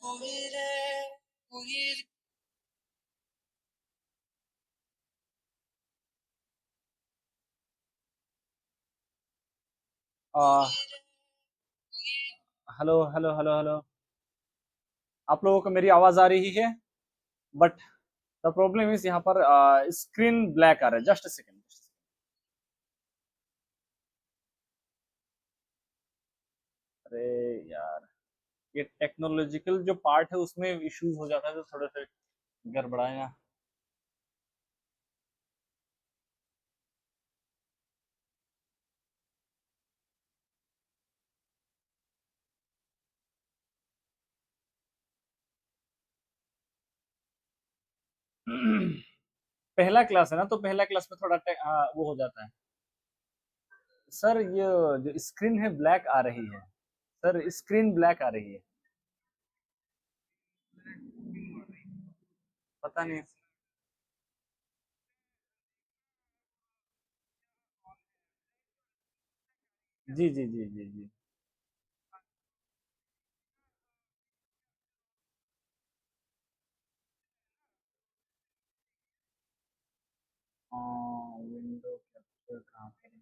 Hello hello hello hello. आप लोगों को मेरी आवाज आ रही है? बट द प्रॉब्लम इज यहाँ पर स्क्रीन ब्लैक आ रहा है। Just a second. अरे यार, ये टेक्नोलॉजिकल जो पार्ट है उसमें इश्यूज हो जाता है तो थोड़े से गड़बड़ाएगा। पहला क्लास है ना, तो पहला क्लास में थोड़ा वो हो जाता है। सर, ये जो स्क्रीन है ब्लैक आ रही है। सर, स्क्रीन ब्लैक आ रही है। पता नहीं। जी जी जी जी जी। विंडो कैप्चर कहाँ पे है?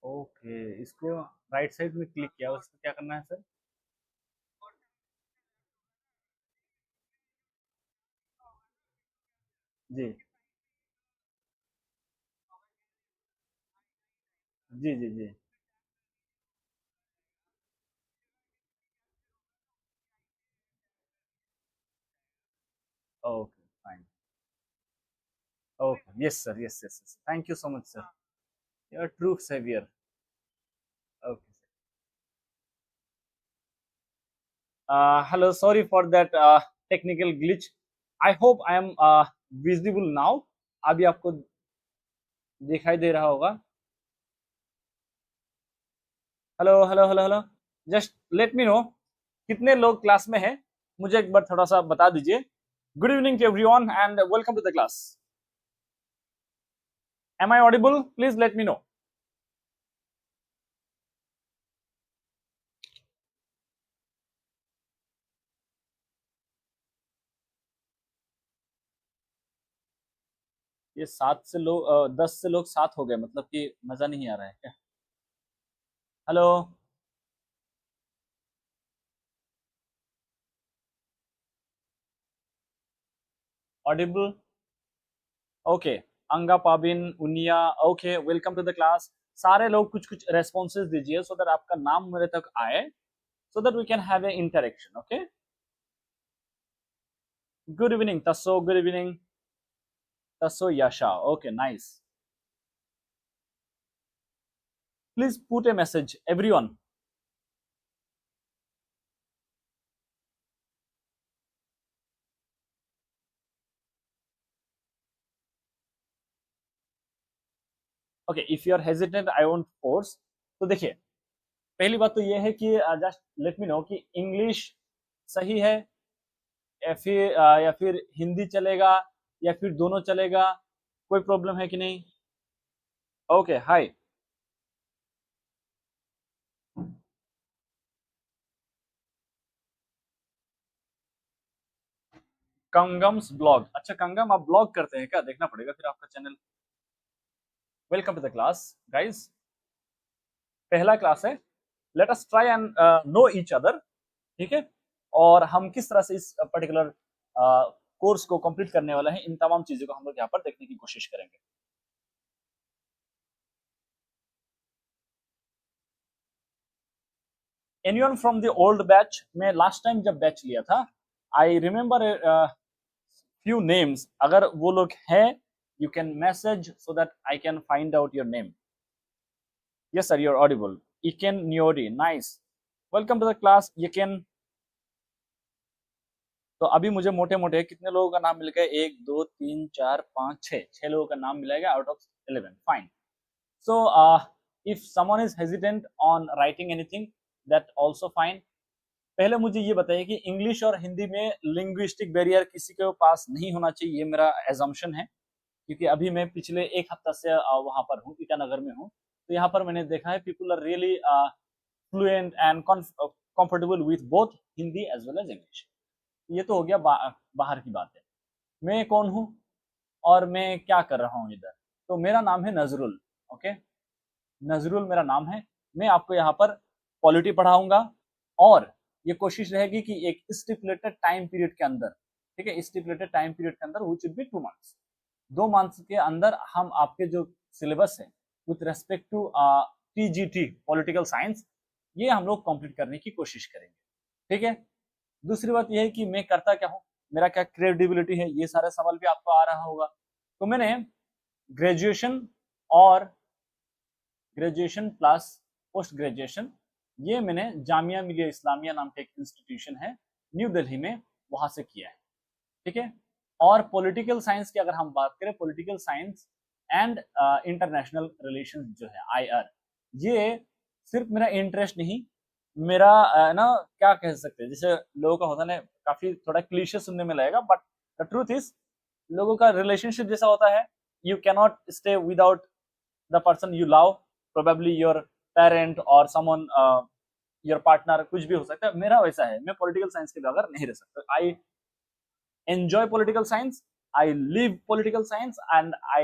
ओके, इसको राइट साइड में क्लिक किया, उसको क्या करना है सर? जी जी जी जी। Okay fine. Okay, yes sir, yes yes yes, thank you so much sir. You are true saviour. Okay sir, hello, sorry for that technical glitch. I hope I am visible now. अभी आपको दिखाई दे रहा होगा। Hello hello hello hello. Just let me know कितने लोग class में हैं। मुझे एक बार थोड़ा सा बता दीजिए। Good evening to everyone and welcome to the class. Am I audible? Please let me know. ये 10 से लोग 7 हो गए, मतलब कि मजा नहीं आ रहा है क्या? हेलो। ऑडिबल? ओके। अंगा पाबिन उनिया। Okay, welcome to the class. सारे लोग कुछ कुछ रेस्पॉन्सेज दीजिए सो दैट आपका नाम मेरे तक आए, so that we can have a interaction. Okay. Good evening तस्सो, गुड इवनिंग तस्सो यशा। Okay, nice. Please put a message everyone. Okay, if you are hesitant I won't force. तो देखिए, पहली बात तो ये है कि जस्ट लेट मी नो कि इंग्लिश सही है या फिर हिंदी चलेगा, या फिर दोनों चलेगा? कोई प्रॉब्लम है कि नहीं? ओके, हाय। कंगम्स ब्लॉग। अच्छा, कंगम आप ब्लॉग करते हैं क्या? देखना पड़ेगा फिर आपका channel. Welcome to the class guys. पहला क्लास है। Let us try and know each other. ठीक है। और हम किस तरह से इस पर्टिकुलर कोर्स को कंप्लीट करने वाला है, इन तमाम चीजों को हम लोग यहाँ पर देखने की कोशिश करेंगे। Anyone from the old batch? मैं लास्ट टाइम जब बैच लिया था, आई रिमेम्बर फ्यू नेम्स। अगर वो लोग हैं, you can message so that I can find out your name. Yes sir, you're audible. इकेन न्योरी, nice. Welcome to the class यकेन। तो अभी मुझे मोटे मोटे कितने लोगों का नाम मिल गया? 1 2 3 4 5 6 लोगों का नाम मिलेगा out of 11। Fine. So if someone is hesitant on writing anything, that also fine. पहले मुझे ये बताइए कि इंग्लिश और हिंदी में लिंग्विस्टिक बैरियर किसी के पास नहीं होना चाहिए, ये मेरा एजम्पशन है। क्योंकि अभी मैं पिछले एक हफ्ता से वहां पर हूँ, ईटानगर में हूँ। तो यहाँ पर मैंने देखा है people are really fluent and comfortable with both Hindi as well as English. ये तो हो गया बाहर की बात है। मैं कौन हूँ और मैं क्या कर रहा हूँ इधर। तो मेरा नाम है नजरुल। ओके, नजरुल मेरा नाम है। मैं आपको यहाँ पर पॉलिटी पढ़ाऊंगा और ये कोशिश रहेगी कि एक स्टिपुलेटेड टाइम पीरियड के अंदर, ठीक है, स्टिपुलेटेड टाइम पीरियड के अंदर which will be 2 months, 2 months के अंदर हम आपके जो सिलेबस है with respect to TGT political science, ये हम लोग कंप्लीट करने की कोशिश करेंगे। ठीक है, दूसरी बात यह है कि मैं करता क्या हूँ, मेरा क्या क्रेडिबिलिटी है, ये सारे सवाल भी आपको आ रहा होगा। तो मैंने ग्रेजुएशन और ग्रेजुएशन प्लस पोस्ट ग्रेजुएशन, ये मैंने जामिया मिलिया इस्लामिया नाम का एक इंस्टीट्यूशन है न्यू दिल्ली में, वहां से किया है। ठीक है, और पॉलिटिकल साइंस की अगर हम बात करें, political science and international relations जो है IR, ये सिर्फ मेरा इंटरेस्ट नहीं, मेरा ना क्या कह सकते हैं, जैसे लोगों का होता है ना, काफी थोड़ा क्लीशे सुनने में लगेगा, बट द ट्रूथ इज लोगों का रिलेशनशिप जैसा होता है, you cannot stay without the person you love, probably your parent और समवन, योर पार्टनर, कुछ भी हो सकता है। मेरा वैसा है, मैं पॉलिटिकल साइंस के बगैर नहीं रह सकता। आई enjoy political science, I live political science and I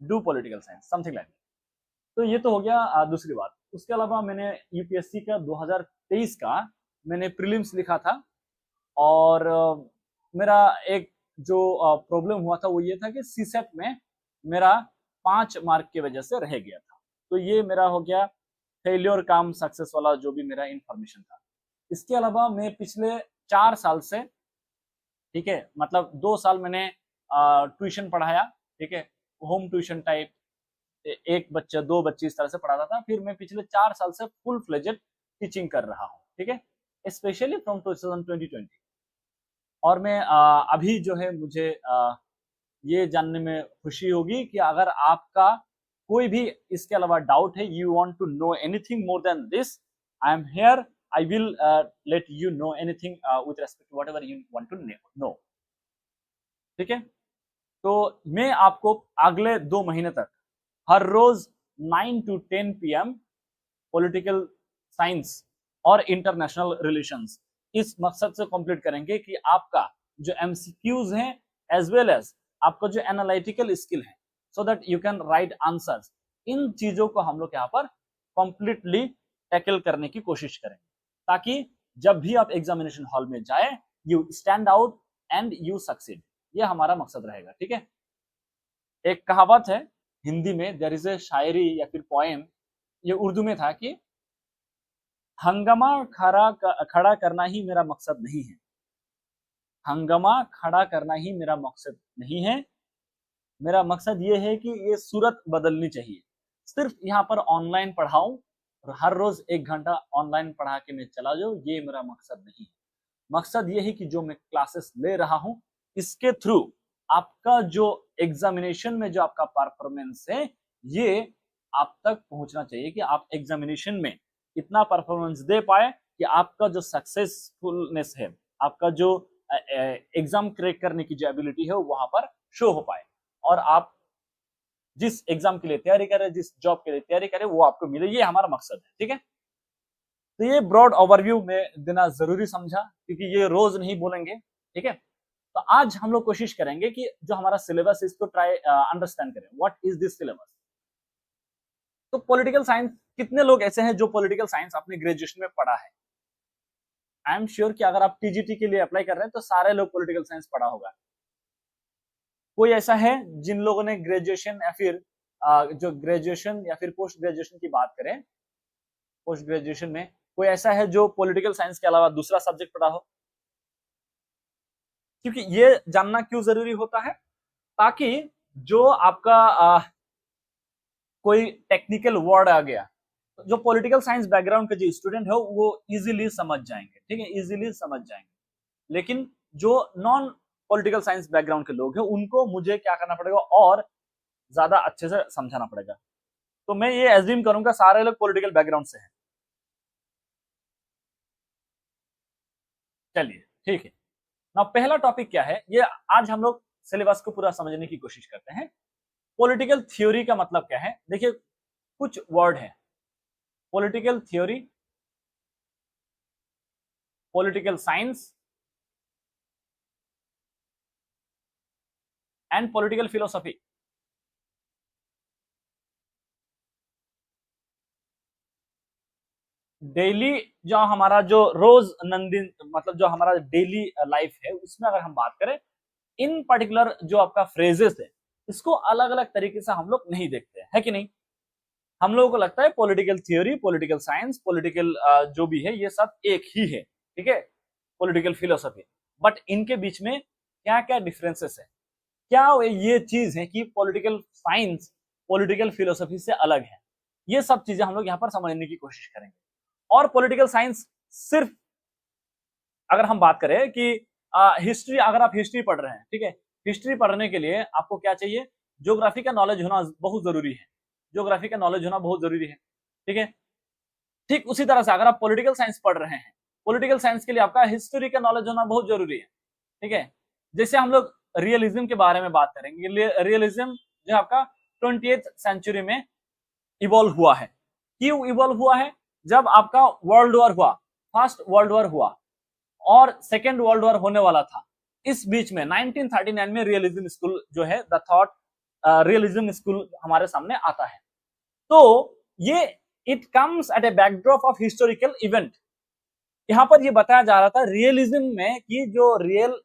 do political science, something like that। तो ये तो हो गया दूसरी बात। उसके अलावा मैंने यूपीएससी का 2023 का मैंने प्रीलिम्स लिखा था, और मेरा एक जो प्रॉब्लम हुआ था वो ये था कि सीसेट में मेरा 5 मार्क की वजह से रह गया था। तो ये मेरा हो गया फेलियर कम सक्सेस वाला जो भी मेरा इंफॉर्मेशन था। इसके अलावा मैं पिछले 4 साल से, ठीक है, मतलब 2 साल मैंने ट्यूशन पढ़ाया, ठीक है, होम ट्यूशन टाइप, एक बच्चा 2 बच्चे इस तरह से पढ़ाता था। फिर मैं पिछले 4 साल से फुल फ्लेजेड टीचिंग कर रहा हूँ, ठीक है, स्पेशली फ्रॉम 2020। और मैं अभी जो है मुझे ये जानने में खुशी होगी कि अगर आपका कोई भी इसके अलावा डाउट है, you want to know anything more than this, I am here, I will let you know anything with respect to whatever you want to know। ठीक है, तो मैं आपको अगले 2 महीने तक हर रोज 9 to 10 PM पॉलिटिकल साइंस और इंटरनेशनल रिलेशंस, इस मकसद से कंप्लीट करेंगे कि आपका जो MCQs हैं एज वेल एज आपका जो एनालिटिकल स्किल है, so that you can write answers, इन चीजों को हम लोग यहाँ पर कंप्लीटली टैकल करने की कोशिश करेंगे, ताकि जब भी आप एग्जामिनेशन हॉल में जाए, you stand out and you succeed. ये हमारा मकसद रहेगा। ठीक है, एक कहावत है हिंदी में, देयर इज ए शायरी या फिर पोएम, ये उर्दू में था कि हंगामा खड़ा करना ही मेरा मकसद नहीं है, हंगामा खड़ा करना ही मेरा मकसद नहीं है, मेरा मकसद ये है कि ये सूरत बदलनी चाहिए। सिर्फ यहाँ पर ऑनलाइन पढ़ाऊं और हर रोज 1 घंटा ऑनलाइन पढ़ा के मैं चला जाऊं, ये मेरा मकसद नहीं है। मकसद ये है कि जो मैं क्लासेस ले रहा हूं, इसके थ्रू आपका जो एग्जामिनेशन में जो आपका परफॉर्मेंस है, ये आप तक पहुंचना चाहिए कि आप एग्जामिनेशन में इतना परफॉर्मेंस दे पाए कि आपका जो सक्सेसफुलनेस है, आपका जो एग्जाम क्रैक करने की जो एबिलिटी है, वहां पर शो हो पाए, और आप जिस एग्जाम के लिए तैयारी करें, जिस जॉब के लिए तैयारी करें, वो आपको मिले। ये हमारा मकसद है। ठीक है, तो ये ब्रॉड ओवरव्यू में देना जरूरी समझा, क्योंकि ये रोज नहीं बोलेंगे। ठीक है, तो आज हम लोग कोशिश करेंगे कि जो हमारा सिलेबस है, इसको ट्राई अंडरस्टैंड करें, व्हाट इज दिस सिलेबस। तो पॉलिटिकल साइंस, कितने लोग ऐसे हैं जो पॉलिटिकल साइंस अपने ग्रेजुएशन में पढ़ा है? आई एम श्योर कि अगर आप टीजीटी के लिए अप्लाई कर रहे हैं तो सारे लोग पॉलिटिकल साइंस पढ़ा होगा। कोई ऐसा है जिन लोगों ने ग्रेजुएशन या फिर जो ग्रेजुएशन या फिर पोस्ट ग्रेजुएशन की बात करें, पोस्ट ग्रेजुएशन में कोई ऐसा है जो पॉलिटिकल साइंस के अलावा दूसरा सब्जेक्ट पढ़ा हो? क्योंकि ये जानना क्यों जरूरी होता है, ताकि जो आपका कोई टेक्निकल वर्ड आ गया, जो पॉलिटिकल साइंस बैकग्राउंड के जो स्टूडेंट है वो इजीली समझ जाएंगे। ठीक है, इजीली समझ जाएंगे। लेकिन जो नॉन पॉलिटिकल साइंस बैकग्राउंड के लोग हैं, उनको मुझे क्या करना पड़ेगा, और ज्यादा अच्छे से समझाना पड़ेगा। तो मैं ये एज्यूम करूंगा सारे लोग पॉलिटिकल बैकग्राउंड से हैं। चलिए ठीक है ना, पहला टॉपिक क्या है, ये आज हम लोग सिलेबस को पूरा समझने की कोशिश करते हैं। पॉलिटिकल थ्योरी का मतलब क्या है? देखिए, कुछ वर्ड है। Political theory political science and political philosophy. Daily जो हमारा जो रोज नंदिन मतलब जो हमारा डेली लाइफ है उसमें अगर हम बात करें, इन पर्टिकुलर जो आपका फ्रेजेस है इसको अलग अलग तरीके से हम लोग नहीं देखते हैं, है कि नहीं। हम लोगों को लगता है political theory, political science, political जो भी है ये सब एक ही है, ठीक है, पॉलिटिकल फिलोसफी। बट इनके बीच में क्या क्या डिफरेंसेस है, क्या ये चीज है कि पॉलिटिकल साइंस पॉलिटिकल फिलोसफी से अलग है, ये सब चीजें हम लोग यहाँ पर समझने की कोशिश करेंगे। और पॉलिटिकल साइंस सिर्फ अगर हम बात करें कि हिस्ट्री, अगर आप हिस्ट्री पढ़ रहे हैं, ठीक है, हिस्ट्री पढ़ने के लिए आपको क्या चाहिए, ज्योग्राफी का नॉलेज होना बहुत जरूरी है, ज्योग्राफी का नॉलेज होना बहुत जरूरी है, ठीक है। ठीक उसी तरह से अगर आप पॉलिटिकल साइंस पढ़ रहे हैं, पॉलिटिकल साइंस के लिए आपका हिस्ट्री का नॉलेज होना बहुत जरूरी है, ठीक है। जैसे हम लोग रियलिज्म के बारे में बात करेंगे, रियलिज्म जो आपका 20th सेंचुरी में इवॉल्व हुआ है। क्यों इवॉल्व हुआ है, जब आपका वर्ल्ड वॉर हुआ, फर्स्ट वर्ल्ड वॉर हुआ और सेकेंड वर्ल्ड वॉर होने वाला था, इस बीच में 1939 में रियलिज्म स्कूल जो है, द थॉट रियलिज्म स्कूल हमारे सामने आता है। तो ये it comes at A backdrop of historical event. यहां पर ये बताया जा रहा था रियलिज्म में कि जो रियल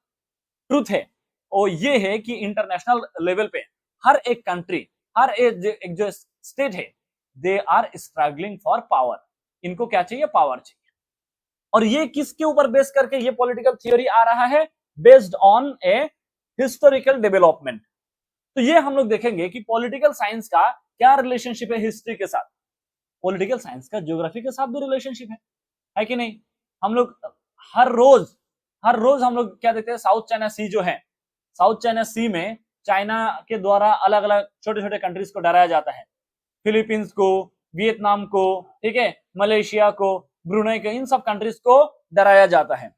ट्रूथ है वो ये है कि इंटरनेशनल लेवल पे हर एक कंट्री, हर एक जो स्टेट है, they are struggling for power. इनको क्या चाहिए, पावर चाहिए। और ये किसके ऊपर बेस करके ये पॉलिटिकल थियोरी आ रहा है, based on a historical development. तो ये हम लोग देखेंगे कि पॉलिटिकल साइंस का क्या रिलेशनशिप है हिस्ट्री के साथ, पॉलिटिकल साइंस का ज्योग्राफी के साथ भी रिलेशनशिप है कि नहीं। हम लोग हर रोज हम लोग क्या देखते हैं, साउथ चाइना सी जो है, साउथ चाइना सी में चाइना के द्वारा अलग अलग छोटे छोटे कंट्रीज को डराया जाता है, फिलीपींस को, वियतनाम को, ठीक है, मलेशिया को, ब्रुनेई को, इन सब कंट्रीज को डराया जाता है,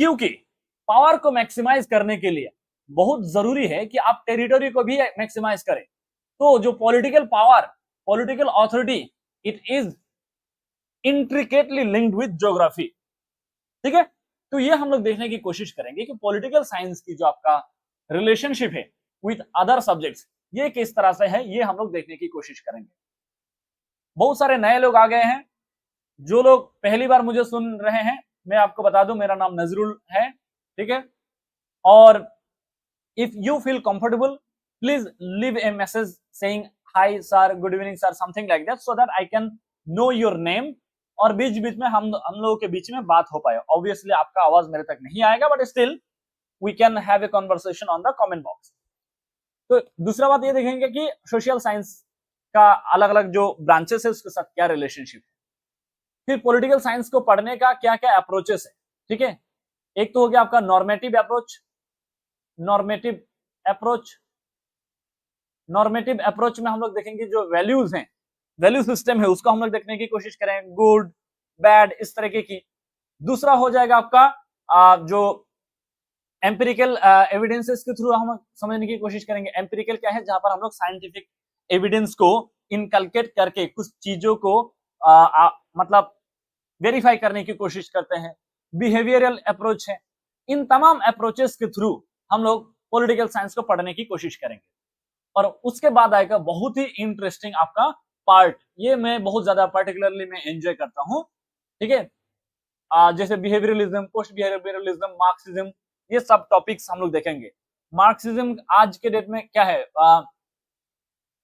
क्योंकि पावर को मैक्सिमाइज करने के लिए बहुत जरूरी है कि आप टेरिटरी को भी मैक्सिमाइज करें। तो जो political power, political authority, it is intricately linked with geography, ठीक है। तो ये हम लोग देखने की कोशिश करेंगे कि पॉलिटिकल साइंस की जो आपका रिलेशनशिप है विद अदर सब्जेक्ट्स, ये किस तरह से है, ये हम लोग देखने की कोशिश करेंगे। बहुत सारे नए लोग आ गए हैं, जो लोग पहली बार मुझे सुन रहे हैं, मैं आपको बता दूं मेरा नाम नजरुल है, ठीक है। और if you feel comfortable, please leave A message saying hi sir, good evening sir, something like that, so that I can know your name, और बीच बीच में हम लोगों के बीच में बात हो पाए। ऑब्वियसली आपका आवाज मेरे तक नहीं आएगा, but still we can have a conversation on the comment box. तो दूसरा बात ये देखेंगे कि सोशल साइंस का अलग अलग जो ब्रांचेस है उसके साथ क्या रिलेशनशिप है, फिर पॉलिटिकल साइंस को पढ़ने का क्या क्या अप्रोचेस है, ठीक है। एक तो हो गया आपका normative approach, normative approach, normative approach में हम लोग देखेंगे जो वैल्यूज हैं, वैल्यू सिस्टम है उसको हम लोग देखने की कोशिश करें, गुड बैड इस तरीके की। दूसरा हो जाएगा आपका जो एम्पिरिकल एविडेंसेस के थ्रू हम समझने की कोशिश करेंगे। एम्पिरिकल क्या है, जहां पर हम लोग साइंटिफिक एविडेंस को इनकलकेट करके कुछ चीजों को मतलब वेरीफाई करने की कोशिश करते हैं। बिहेवियरल अप्रोच है। इन तमाम अप्रोचेस के थ्रू हम लोग पॉलिटिकल साइंस को पढ़ने की कोशिश करेंगे। और उसके बाद आएगा बहुत ही इंटरेस्टिंग आपका पार्ट, ये मैं बहुत ज्यादा पर्टिकुलरली मैं एंजॉय करता हूं, ठीक है। जैसे बिहेवियरलिज्म, पोस्ट बिहेवियरलिज्म, मार्क्सिज्म, ये सब टॉपिक्स हम लोग देखेंगे। मार्क्सिज्म आज के डेट में क्या है,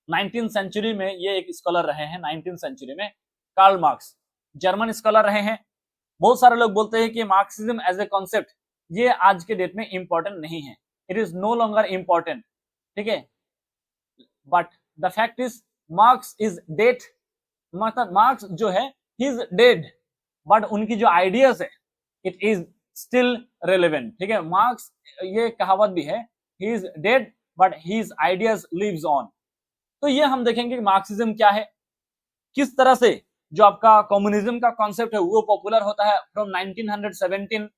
19th सेंचुरी में ये एक स्कॉलर रहे हैं, 19th सेंचुरी में कार्ल मार्क्स जर्मन स्कॉलर रहे हैं। बहुत सारे लोग बोलते हैं कि मार्क्सिज्म एज ए कॉन्सेप्ट ये आज के डेट में इंपॉर्टेंट नहीं है, it is no longer important, ठीक है। But the fact is Marx is dead, मतलब मार्क्स जो है ही इज डेड, बट उनकी जो आइडियाज है इट इज स्टिल रेलेवेंट, ठीक है। मार्क्स, ये कहावत भी है, he is dead but his ideas lives on. तो ये हम देखेंगे कि मार्क्सिज्म क्या है, किस तरह से जो आपका कम्युनिज्म का कॉन्सेप्ट है वो पॉपुलर होता है फ्रॉम 1917।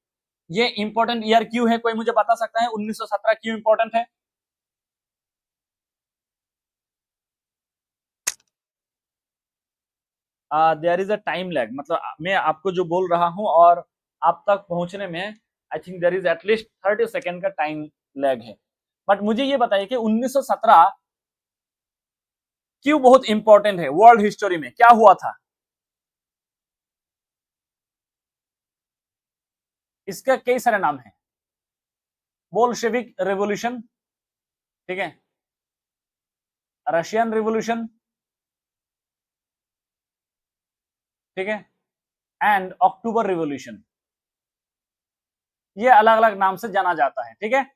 ये इंपॉर्टेंट ईयर क्यों है, कोई मुझे बता सकता है 1917 क्यों इंपॉर्टेंट है? There is a time lag, मतलब मैं आपको जो बोल रहा हूं और आप तक पहुंचने में I think there is at least 30 second का टाइम लैग है। बट मुझे ये बताइए कि 1917 क्यों बहुत इंपॉर्टेंट है वर्ल्ड हिस्टोरी में, क्या हुआ था? इसका कई सारे नाम है। बोल्शेविक रेवोल्यूशन, ठीक है, रशियन रिवोल्यूशन, ठीक है, एंड अक्टूबर रिवोल्यूशन। ये अलग अलग नाम से जाना जाता है, ठीक है।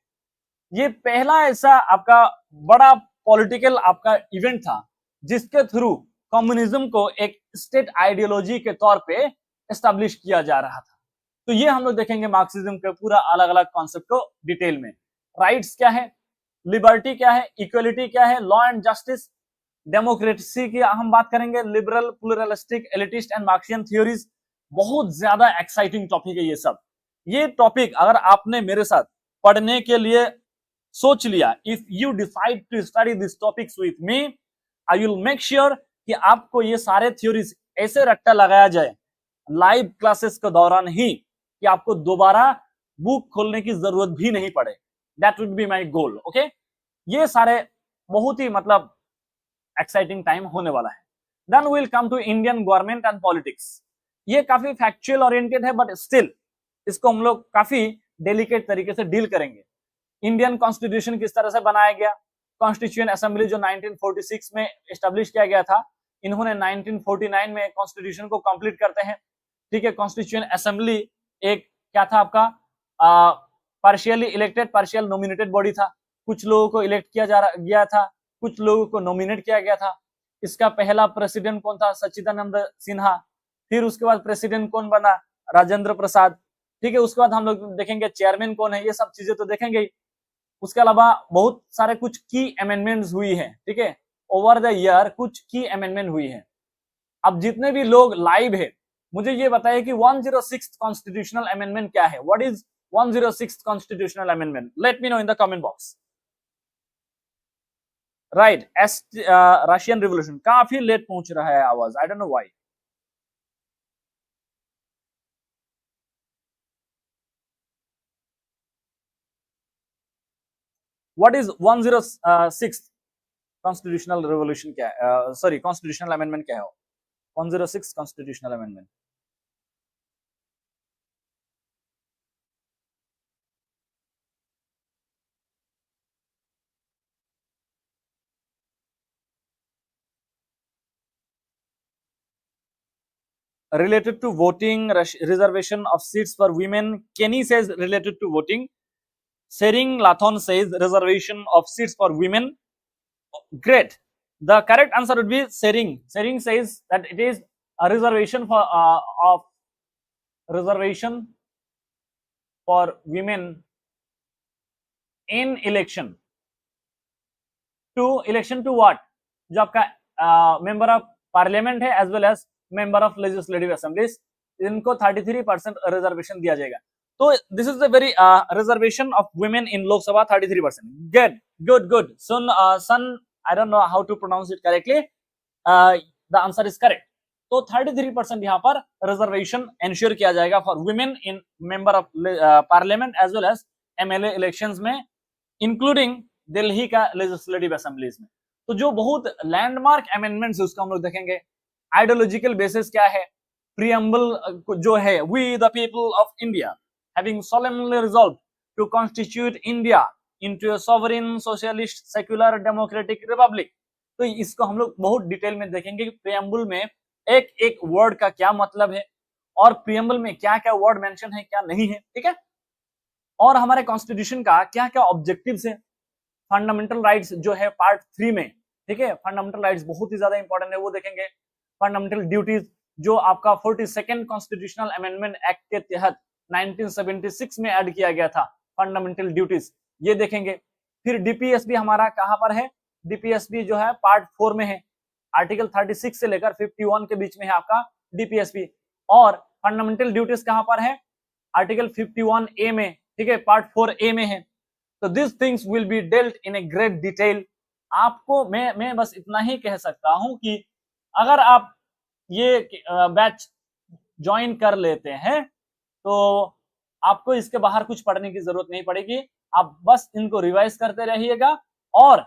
ये पहला ऐसा आपका बड़ा पॉलिटिकल आपका इवेंट था जिसके थ्रू कम्युनिज्म को एक स्टेट आइडियोलॉजी के तौर पे एस्टेब्लिश किया जा रहा था। तो ये हम लोग देखेंगे मार्क्सिज्म के पूरा अलग अलग कॉन्सेप्ट को डिटेल में। राइट्स क्या है, लिबर्टी क्या है, इक्वलिटी क्या है, लॉ एंड जस्टिस, डेमोक्रेसी की हम बात करेंगे, liberal, pluralistic, elitist and Marxian theories. बहुत ज्यादा एक्साइटिंग टॉपिक है ये सब। ये टॉपिक अगर आपने मेरे साथ पढ़ने के लिए सोच लिया, if you decide to study this topics with me, I will make sure कि आपको ये सारे थ्योरीज ऐसे रट्टा लगाया जाए लाइव क्लासेस के दौरान ही कि आपको दोबारा बुक खोलने की जरूरत भी नहीं पड़े। That would be my goal, okay. ये सारे बहुत ही मतलब एक्साइटिंग टाइम होने वाला है। Then we will come to Indian government and politics. ये काफी फैक्चुअल ओरिएंटेड है बट स्टिल इसको हम लोग काफी डेलिकेट तरीके से डील करेंगे। इंडियन कॉन्स्टिट्यूशन किस तरह से बनाया गया, कॉन्स्टिट्यूएंट असेंबली जो 1946 में एस्टेब्लिश किया गया था, इन्होंने 1949 में कॉन्स्टिट्यूशन को कंप्लीट करते हैं, ठीक है। कॉन्स्टिट्यूएंट असेंबली एक क्या था आपका partially elected partial nominated body था। कुछ लोगों को इलेक्ट किया गया था, कुछ लोगों को नॉमिनेट किया गया था। इसका पहला प्रेसिडेंट कौन था? सच्चिदानंद सिन्हा। फिर उसके बाद प्रेसिडेंट कौन बना? राजेंद्र प्रसाद, ठीक है। उसके बाद हम लोग देखेंगे चेयरमैन कौन है, ये सब चीजें तो देखेंगे। उसके अलावा बहुत सारे कुछ की अमेंडमेंट्स हुई है, ठीक है। ओवर द ईयर कुछ की अमेंडमेंट हुई है। अब जितने भी लोग लाइव है मुझे ये बताइए कि 106th कॉन्स्टिट्यूशनल अमेंडमेंट क्या है? What is 106th constitutional amendment? Late me no in the comment box. Right, Russian revolution. काफी लेट पहुंच रहा है आवाज, आई don't know why. What is 106th constitutional revolution क्या है? सॉरी, कॉन्स्टिट्यूशनल अमेंडमेंट क्या है? 106 constitutional amendment. Related to voting, reservation of seats for women. Kenny says related to voting. Sering Lathon says reservation of seats for women. Great. The correct answer would be Sering. Sering says that it is a reservation for of reservation for women in election. To election to what? जो आपका member of parliament है as well as member of legislative assemblies, इनको 33% reservation दिया जाएगा। तो this is the very reservation of women in Lok Sabha 33%। Good good good. Son I don't know how to pronounce it correctly, the answer is correct. तो 33% यहाँ पर reservation ensure किया जाएगा for women in member of parliament as well as MLA elections में, including Delhi का legislative assemblies में। तो जो बहुत लैंडमार्क अमेंडमेंट्स है उसका हम लोग देखेंगे। आइडियोलॉजिकल बेसिस क्या है? प्रीएम्बल जो है, we the people of India having solemnly resolved to constitute India into a sovereign socialist secular democratic republic। तो इसको हम लोग बहुत डिटेल में देखेंगे कि प्रीएम्बल में एक एक वर्ड का क्या मतलब है और प्रीएम्बल में क्या क्या वर्ड मेंशन है क्या नहीं है, ठीक है। और हमारे कॉन्स्टिट्यूशन का क्या क्या ऑब्जेक्टिव्स है। फंडामेंटल राइट्स जो है पार्ट 3 में, ठीक है। फंडामेंटल राइट्स बहुत ही ज्यादा इंपॉर्टेंट है, वो देखेंगे। फंडामेंटल ड्यूटीज जो आपका 42nd कॉन्स्टिट्यूशनल अमेंडमेंट एक्ट के तहत 1976 में ऐड किया गया था, फंडामेंटल ड्यूटीज, ये देखेंगे। फिर डीपीएसबी हमारा कहां पर है? डीपीएसबी जो है पार्ट 4 में है, आर्टिकल 36 से लेकर 51 के बीच में है आपका डीपीएसबी। और फंडामेंटल ड्यूटीज कहां पर है? आर्टिकल 51A में, ठीक है, पार्ट 4A में है। तो this things will be dealt in a great detail. आपको मैं बस इतना ही कह सकता हूं कि अगर आप ये बैच ज्वाइन कर लेते हैं तो आपको इसके बाहर कुछ पढ़ने की जरूरत नहीं पड़ेगी, आप बस इनको रिवाइज करते रहिएगा और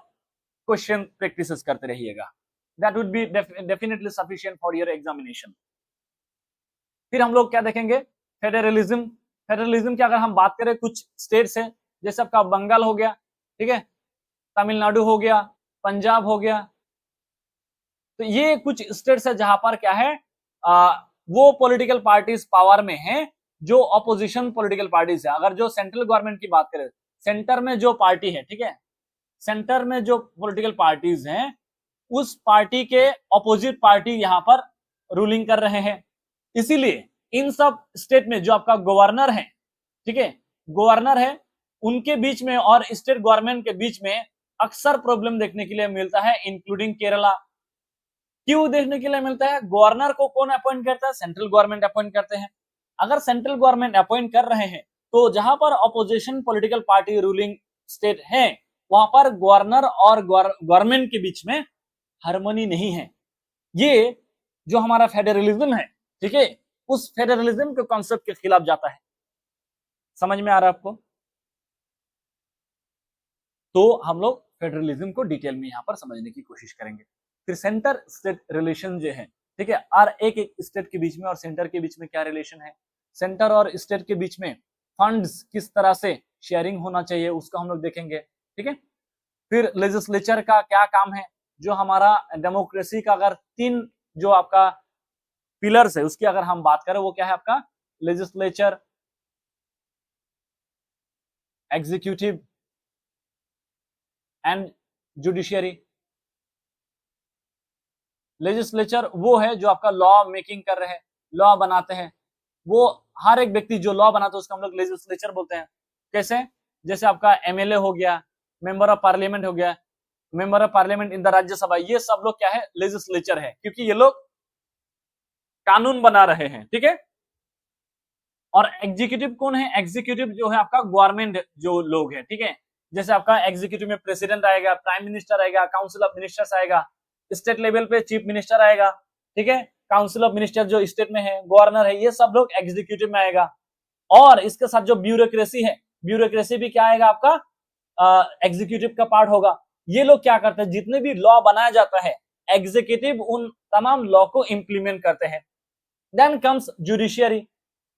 क्वेश्चन प्रैक्टिस करते रहिएगा। That would be definitely sufficient for your examination. फिर हम लोग क्या देखेंगे, फेडरलिज्म। फेडरलिज्म की अगर हम बात करें कुछ स्टेट्स है, जैसे आपका बंगाल हो गया, ठीक है, तमिलनाडु हो गया, पंजाब हो गया, तो ये कुछ स्टेट्स है जहां पर क्या है वो पॉलिटिकल पार्टीज पावर में हैं जो अपोजिशन पॉलिटिकल पार्टीज है। अगर जो सेंट्रल गवर्नमेंट की बात करें, सेंटर में जो पार्टी है, ठीक है, सेंटर में जो पॉलिटिकल पार्टीज हैं उस पार्टी के अपोजिट पार्टी यहां पर रूलिंग कर रहे हैं। इसीलिए इन सब स्टेट में जो आपका गवर्नर है, ठीक है, गवर्नर है, उनके बीच में और स्टेट गवर्नमेंट के बीच में अक्सर प्रॉब्लम देखने के लिए मिलता है, इंक्लूडिंग केरला। क्यों देखने के लिए मिलता है? गवर्नर को कौन अपॉइंट करता है? सेंट्रल गवर्नमेंट अपॉइंट करते हैं। अगर सेंट्रल गवर्नमेंट अपॉइंट कर रहे हैं तो जहां पर opposition political party ruling state है वहां पर गवर्नर और गवर्नमेंट के बीच में हार्मनी नहीं है। ये जो हमारा फेडरलिज्म है, ठीक है, उस फेडरलिज्म के कॉन्सेप्ट के खिलाफ जाता है। समझ में आ रहा है आपको? तो हम लोग फेडरलिज्म को डिटेल में यहां पर समझने की कोशिश करेंगे। फिर सेंटर स्टेट रिलेशन जो है, ठीक है, और एक स्टेट के बीच में और सेंटर के बीच में क्या रिलेशन है, सेंटर और स्टेट के बीच में फंड्स किस तरह से शेयरिंग होना चाहिए उसका हम लोग देखेंगे, ठीक है। फिर लेजिस्लेचर का क्या काम है, जो हमारा डेमोक्रेसी का अगर 3 जो आपका पिलर्स है उसकी अगर हम बात करें वो क्या है आपका, legislature, executive and judiciary. Legislature वो है जो आपका लॉ मेकिंग कर रहे हैं, लॉ बनाते हैं, वो हर एक व्यक्ति जो लॉ बनाता है उसका हम लोग लेजिस्लेचर बोलते हैं। कैसे? जैसे आपका एमएलए हो गया, मेंबर ऑफ पार्लियामेंट हो गया, member of parliament in the Rajya Sabha, ये सब लोग क्या है, लेजिस्लेचर है, क्योंकि ये लोग कानून बना रहे हैं, ठीक है। और एग्जीक्यूटिव कौन है? एग्जीक्यूटिव जो है आपका गवर्नमेंट जो लोग हैं, ठीक है, जैसे आपका एग्जीक्यूटिव में प्रेसिडेंट आएगा, प्राइम मिनिस्टर आएगा, काउंसिल ऑफ मिनिस्टर्स आएगा, स्टेट लेवल पे चीफ मिनिस्टर आएगा, ठीक है, काउंसिल ऑफ मिनिस्टर जो स्टेट में है, गवर्नर है, ये सब लोग एग्जीक्यूटिव में आएगा। और इसके साथ जो ब्यूरोक्रेसी है, ब्यूरोक्रेसी भी क्या आएगा आपका, एग्जीक्यूटिव का पार्ट होगा। ये लोग क्या करते हैं, जितने भी लॉ बनाया जाता है एग्जीक्यूटिव उन तमाम लॉ को इंप्लीमेंट करते हैं। Then comes judiciary.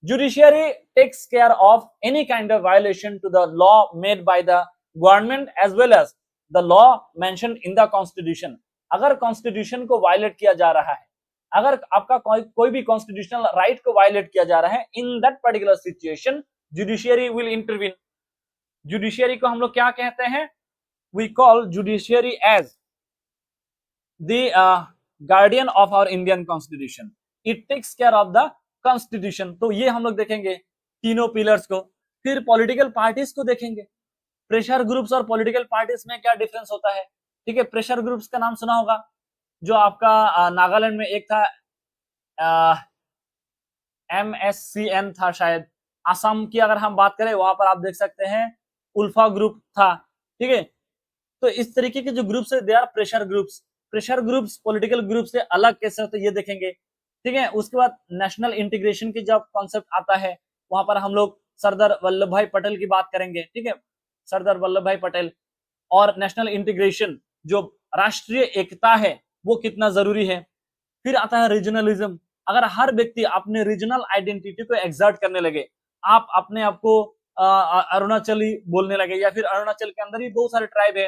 Judiciary takes care of any kind of violation to the law made by the government as well as the law mentioned in the constitution। अगर constitution को violet किया जा रहा है, अगर आपका कोई भी कॉन्स्टिट्यूशनल राइट को वायलेट किया जा रहा है, in that particular situation judiciary will intervene. Judiciary को हम लोग क्या कहते हैं? We call judiciary as the guardian of our Indian constitution. It takes care of the constitution. तो ये हम लोग देखेंगे तीनों पिलर्स को। फिर पॉलिटिकल पार्टीज को देखेंगे, प्रेशर ग्रुप्स और पॉलिटिकल पार्टीज में क्या डिफरेंस होता है, ठीक है। प्रेशर ग्रुप्स का नाम सुना होगा, जो आपका नागालैंड में एक था, MSCN था शायद। असम की अगर हम बात करें वहां पर आप देख सकते हैं उल्फा ग्रुप था, ठीक है। तो इस तरीके के जो ग्रुप्स है they are pressure groups. Pressure groups political group से अलग कैसे होते ये देखेंगे, ठीक है। उसके बाद नेशनल इंटीग्रेशन की जब कॉन्सेप्ट आता है वहां पर हम लोग सरदार वल्लभ भाई पटेल की बात करेंगे, ठीक है, सरदार वल्लभ भाई पटेल। और नेशनल इंटीग्रेशन जो राष्ट्रीय एकता है वो कितना जरूरी है। फिर आता है रीजनलिज्म। अगर हर व्यक्ति अपने रीजनल आइडेंटिटी को एग्जर्ट करने लगे, आप अपने आप को अरुणाचली बोलने लगे, या फिर अरुणाचल के अंदर ही बहुत सारे ट्राइब है,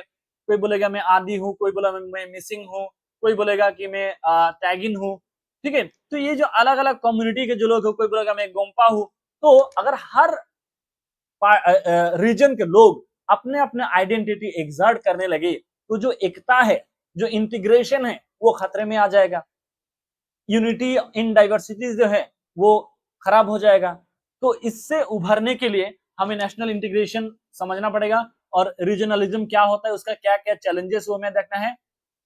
कोई बोलेगा मैं आदि हूँ, कोई बोला मैं मिसिंग हूँ, कोई बोलेगा कि मैं टैगिन हूँ, ठीक है। तो ये जो अलग अलग कम्युनिटी के जो लोग हैं, कोई बोलेगा मैं गोम्पा हूँ। तो अगर हर रीजन के लोग अपने अपने आइडेंटिटी एग्जर्ट करने लगे तो जो एकता है, जो इंटीग्रेशन है वो खतरे में आ जाएगा। यूनिटी इन डाइवर्सिटीज जो है वो खराब हो जाएगा। तो इससे उभरने के लिए हमें नेशनल इंटीग्रेशन समझना पड़ेगा, और रीजनलिज्म क्या होता है, उसका क्या क्या चैलेंजेस वो हमें देखना है,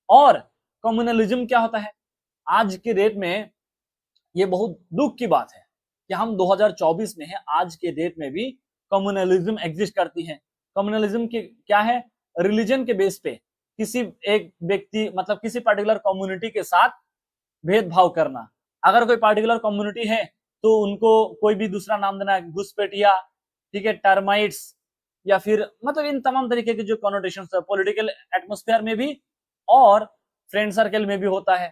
और कम्युनलिज्म क्या होता है। आज के डेट में ये बहुत दुख की बात है कि हम 2024 में है, आज के डेट में भी कम्युनलिज्म एग्जिस्ट करती है। कम्युनलिज्म की क्या है? रिलीजन के बेस पे किसी एक व्यक्ति, मतलब किसी पर्टिकुलर कम्युनिटी के साथ भेदभाव करना। अगर कोई पर्टिकुलर कम्युनिटी है तो उनको कोई भी दूसरा नाम देना, घुसपैठिया, ठीक है, टर्माइट्स, या फिर मतलब इन तमाम तरीके के जो कॉनोटेशन है पॉलिटिकल एटमोस्फेयर में भी और फ्रेंड सर्कल में भी होता है,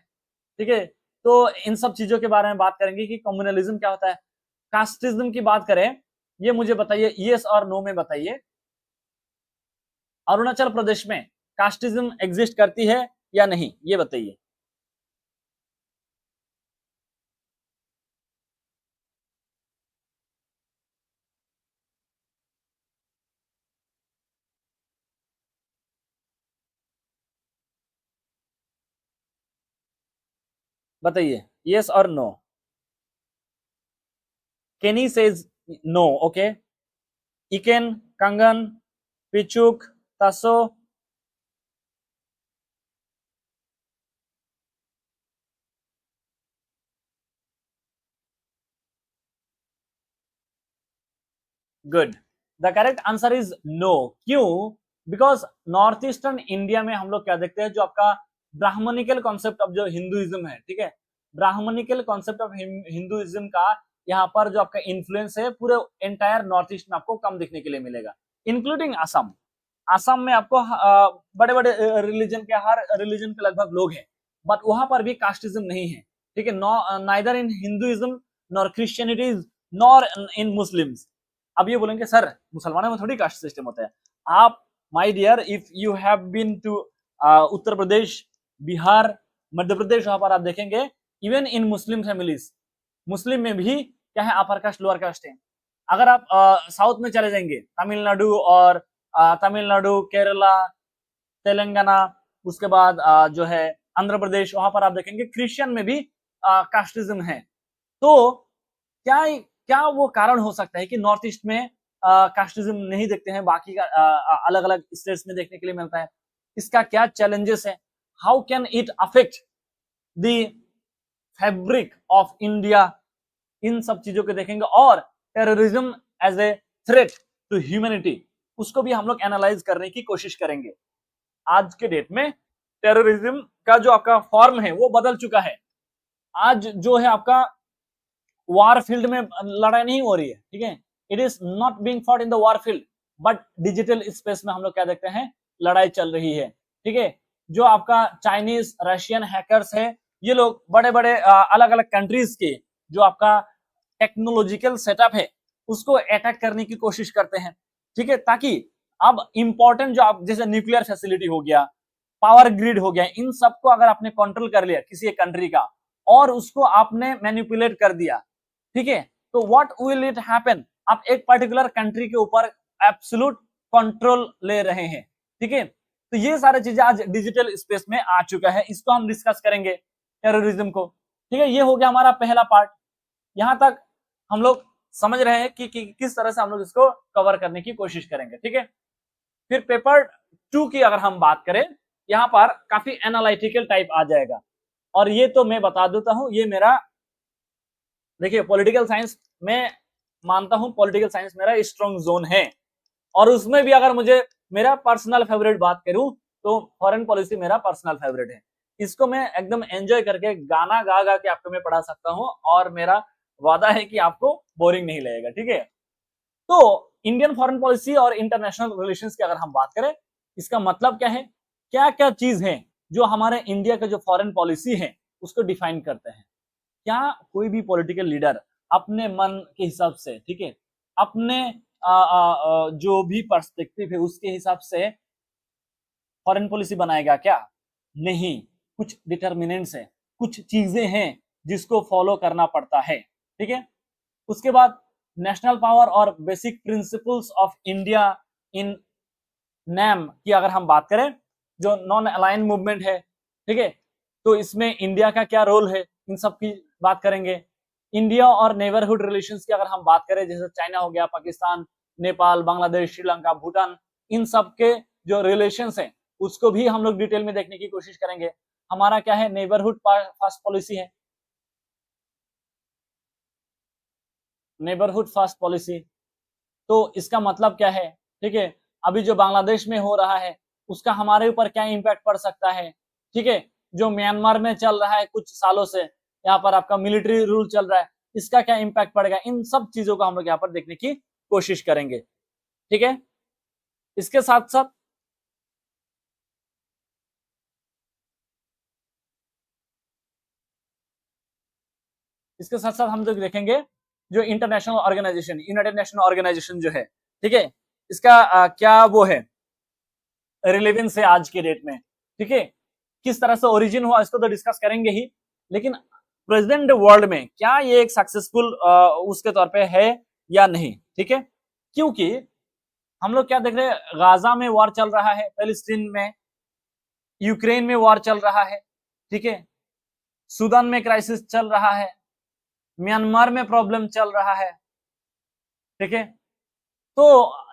ठीक है। तो इन सब चीजों के बारे में बात करेंगे कि कम्युनलिज्म क्या होता है। कास्टिज्म की बात करें, ये मुझे बताइए, यस और नो में बताइए, अरुणाचल प्रदेश में कास्टिज्म एग्जिस्ट करती है या नहीं, ये बताइए। बताइए यस और नो। केनी says no, okay. Iken, Kangan, Pichuk, Taso, good. The correct answer is no. क्यों? बिकॉज नॉर्थ ईस्टर्न इंडिया में हम लोग क्या देखते हैं, जो आपका ब्राह्मणिकल कॉन्सेप्ट ऑफ जो हिंदुइज्म है, ठीक है, ब्राह्मणिकल कॉन्सेप्ट ऑफ हिंदुइज्म का यहाँ पर जो आपका इन्फ्लुएंस है पूरे एंटायर नॉर्थ ईस्ट में आपको कम देखने के लिए मिलेगा, इंक्लूडिंग असम। असम में आपको बड़े बड़े रिलीजन के, हर रिलीजन के लगभग लोग हैं, बट वहां पर भी कास्टिज्म नहीं है, ठीक है, neither in Hinduism nor Christianities nor in Muslims. अब ये बोलेंगे सर मुसलमानों में थोड़ी कास्ट सिस्टम होता है। आप my dear, if you have been to Uttar Pradesh, Bihar, Madhya Pradesh, वहां पर आप देखेंगे इवन इन मुस्लिम फैमिलीज, मुस्लिम में भी क्या है, अपर कास्ट लोअर कास्ट है। अगर आप साउथ में चले जाएंगे, तमिलनाडु और तमिलनाडु, केरला, तेलंगाना, उसके बाद जो है आंध्र प्रदेश, वहां पर आप देखेंगे क्रिश्चियन में भी कास्टिज्म है। तो क्या क्या वो कारण हो सकता है कि नॉर्थ ईस्ट में कास्टिज्म नहीं देखते हैं, बाकी का अलग अलग स्टेट्स में देखने के लिए मिलता है? इसका क्या चैलेंजेस है? How can it affect the fabric of India? इन सब चीजों को देखेंगे, और terrorism as a threat to humanity, उसको भी हम लोग एनालाइज करने की कोशिश करेंगे। आज के डेट में टेररिज्म का जो आपका फॉर्म है वो बदल चुका है। आज जो है आपका वार फील्ड में लड़ाई नहीं हो रही है, ठीक है, it is not being fought in the war field, but digital space में हम लोग क्या देखते हैं, लड़ाई चल रही है, ठीक है। जो आपका चाइनीज, रशियन हैकर्स है, ये लोग बड़े बड़े अलग अलग कंट्रीज के जो आपका टेक्नोलॉजिकल सेटअप है उसको अटैक करने की कोशिश करते हैं, ठीक है, ताकि अब इंपॉर्टेंट जो आप जैसे न्यूक्लियर फैसिलिटी हो गया, पावर ग्रिड हो गया, इन सबको अगर आपने कंट्रोल कर लिया किसी एक कंट्री का और उसको आपने मैनिपुलेट कर दिया, ठीक है, तो व्हाट विल इट हैपन, आप एक पर्टिकुलर कंट्री के ऊपर एब्सोल्यूट कंट्रोल ले रहे हैं, ठीक है। तो ये सारी चीजें आज डिजिटल स्पेस में आ चुका है, इसको हम डिस्कस करेंगे टेररिज्म को, ठीक है। ये हो गया हमारा पहला पार्ट। यहां तक हम लोग समझ रहे हैं कि किस तरह से हम लोग इसको कवर करने की कोशिश करेंगे, ठीक है। फिर पेपर 2 की अगर हम बात करें, यहाँ पर काफी एनालिटिकल टाइप आ जाएगा, और ये तो मैं बता देता हूं, ये मेरा देखिए पॉलिटिकल साइंस में मानता हूं, पॉलिटिकल साइंस मेरा स्ट्रॉन्ग जोन है, और उसमें भी अगर मुझे मेरा पर्सनल फेवरेट बात करूं तो फॉरेन पॉलिसी मेरा पर्सनल फेवरेट है। इसको मैं एकदम एंजॉय करके गाना गा गा के आपको मैं पढ़ा सकता हूं, और मेरा वादा है कि आपको बोरिंग नहीं लगेगा, ठीक है। तो इंडियन फॉरेन पॉलिसी और इंटरनेशनल रिलेशंस की अगर हम बात करें, इसका मतलब क्या है, क्या क्या चीज है जो हमारे इंडिया का जो फॉरेन पॉलिसी है उसको डिफाइन करते हैं। क्या कोई भी पॉलिटिकल लीडर अपने मन के हिसाब से, ठीक है, अपने जो भी पर्सपेक्टिव है उसके हिसाब से फॉरेन पॉलिसी बनाएगा क्या? नहीं, कुछ डिटर्मिनेंट्स है, कुछ चीजें हैं जिसको फॉलो करना पड़ता है, ठीक है। उसके बाद नेशनल पावर और basic principles of India in NAM की अगर हम बात करें, जो नॉन अलाइन मूवमेंट है, ठीक है, तो इसमें इंडिया का क्या रोल है, इन सब की बात करेंगे। इंडिया और नेबरहुड रिलेशंस की अगर हम बात करें, जैसे चाइना हो गया, पाकिस्तान, नेपाल, बांग्लादेश, श्रीलंका, भूटान, इन सब के जो रिलेशंस हैं उसको भी हम लोग डिटेल में देखने की कोशिश करेंगे। हमारा क्या है, नेबरहुड फर्स्ट पॉलिसी है, नेबरहुड फर्स्ट पॉलिसी। तो इसका मतलब क्या है, ठीक है, अभी जो बांग्लादेश में हो रहा है उसका हमारे ऊपर क्या इम्पैक्ट पड़ सकता है, ठीक है। जो म्यांमार में चल रहा है कुछ सालों से, यहाँ पर आपका मिलिट्री रूल चल रहा है, इसका क्या इम्पैक्ट पड़ेगा, इन सब चीजों को हम लोग यहाँ पर देखने की कोशिश करेंगे। ठीक है, इसके साथ साथ हम लोग देखेंगे जो international organisation, united nation organisation जो है, ठीक है, इसका क्या वो है रिलेवेंस है आज के डेट में। ठीक है, किस तरह से ओरिजिन हुआ इसको तो डिस्कस करेंगे ही, लेकिन प्रेजेंट वर्ल्ड में क्या ये एक सक्सेसफुल उसके तौर पे है या नहीं। ठीक है, क्योंकि हम लोग क्या देख रहे हैं, गाजा में वॉर चल रहा है, पैलेस्टीन में, यूक्रेन में वॉर चल रहा है, ठीक है, सूडान में क्राइसिस चल रहा है, म्यांमार में प्रॉब्लम चल रहा है। ठीक है, तो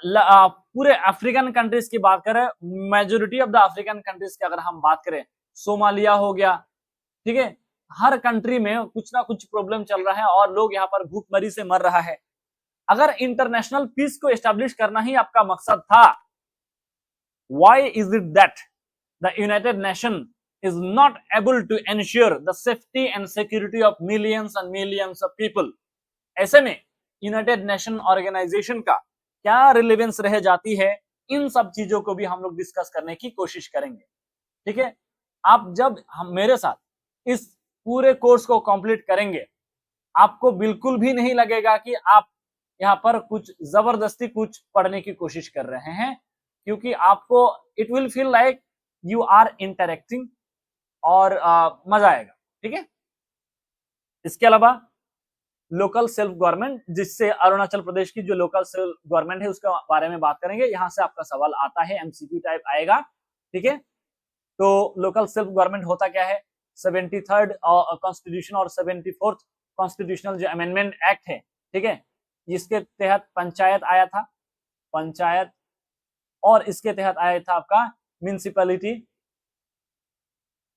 पूरे अफ्रीकन कंट्रीज की बात करें, majority of the African countries की अगर हम बात करें, सोमालिया हो गया, ठीक है, हर कंट्री में कुछ ना कुछ प्रॉब्लम चल रहा है और लोग यहाँ पर भूखमरी से मर रहा है। अगर इंटरनेशनल पीस को एस्टेब्लिश करना ही आपका मकसद था, why is it that the United nation is not able to ensure the safety and security of millions and millions of people? ऐसे में यूनाइटेड नेशन ऑर्गेनाइजेशन का क्या रिलेवेंस रह जाती है, इन सब चीजों को भी हम लोग डिस्कस करने की कोशिश करेंगे। ठीक है, आप जब हम मेरे साथ इस पूरे कोर्स को कंप्लीट करेंगे, आपको बिल्कुल भी नहीं लगेगा कि आप यहाँ पर कुछ जबरदस्ती कुछ पढ़ने की कोशिश कर रहे हैं, क्योंकि आपको it will feel like you are interacting और मजा आएगा। ठीक है, इसके अलावा लोकल सेल्फ गवर्नमेंट, जिससे अरुणाचल प्रदेश की जो लोकल सेल्फ गवर्नमेंट है उसके बारे में बात करेंगे। यहां से आपका सवाल आता है, एमसीक्यू टाइप आएगा। ठीक है, तो लोकल सेल्फ गवर्नमेंट होता क्या है, 73rd कॉन्स्टिट्यूशन और 74th कॉन्स्टिट्यूशनल जो अमेंडमेंट एक्ट है, ठीक है, जिसके तहत पंचायत आया था, पंचायत, और इसके तहत आया था आपका म्यूनिसिपैलिटी।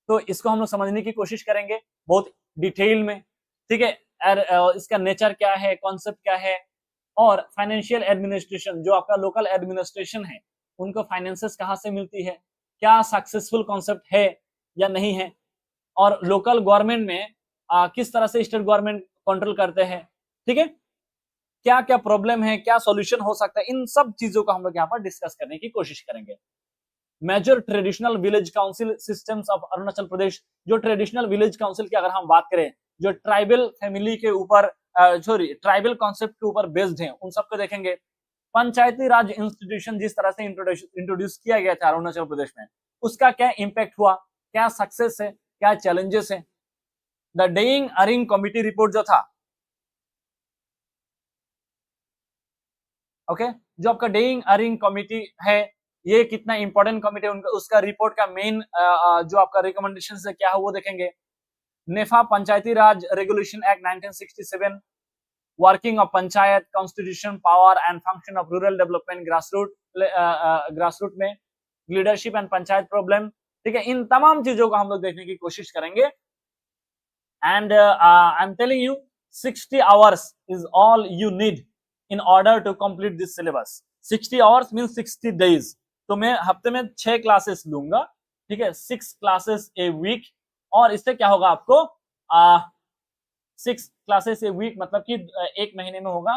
तो इसको हम लोग समझने की कोशिश करेंगे बहुत डिटेल में। ठीक है, इसका नेचर क्या है, कॉन्सेप्ट क्या है, और फाइनेंशियल एडमिनिस्ट्रेशन, जो आपका लोकल एडमिनिस्ट्रेशन है, उनको फाइनेंसेस कहाँ से मिलती है, क्या सक्सेसफुल कॉन्सेप्ट है या नहीं है, और लोकल गवर्नमेंट में किस तरह से स्टेट गवर्नमेंट कंट्रोल करते हैं। ठीक है, क्या क्या प्रॉब्लम है, क्या सॉल्यूशन हो सकता है, इन सब चीजों को हम लोग यहाँ पर डिस्कस करने की कोशिश करेंगे। Major traditional village council systems of Arunachal Pradesh, जो ट्रेडिशनल विलेज काउंसिल की अगर हम बात करें, जो ट्राइबल फैमिली के ऊपर सॉरी ट्राइबल कॉन्सेप्ट के ऊपर बेस्ड हैं, उन सबको देखेंगे। पंचायती राज इंस्टीट्यूशन जिस तरह से इंट्रोड्यूस किया गया था अरुणाचल प्रदेश में, उसका क्या इंपैक्ट हुआ, क्या सक्सेस है, क्या चैलेंजेस है। द डेइंग अरिंग कमिटी रिपोर्ट जो था, ओके, जो आपका डेइंग अरिंग कमिटी है, ये कितना इंपॉर्टेंट कमिटी है, उनका उसका रिपोर्ट का मेन जो आपका रिकमेंडेशन है क्या है वो देखेंगे। NEFA Panchayati Raj regulation act 1967, working of panchayat, constitution, power and function of rural development, grassroot में लीडरशिप एंड पंचायत प्रॉब्लम। ठीक है, इन तमाम चीजों को हम लोग देखने की कोशिश करेंगे। And I am telling you 60 hours is all you need in order to complete this syllabus. 60 hours mean 60 days. तो मैं हफ्ते में 6 क्लासेस लूंगा, ठीक है, 6 क्लासेस ए वीक, और इससे क्या होगा आपको 6 क्लासेस ए वीक मतलब कि एक महीने में होगा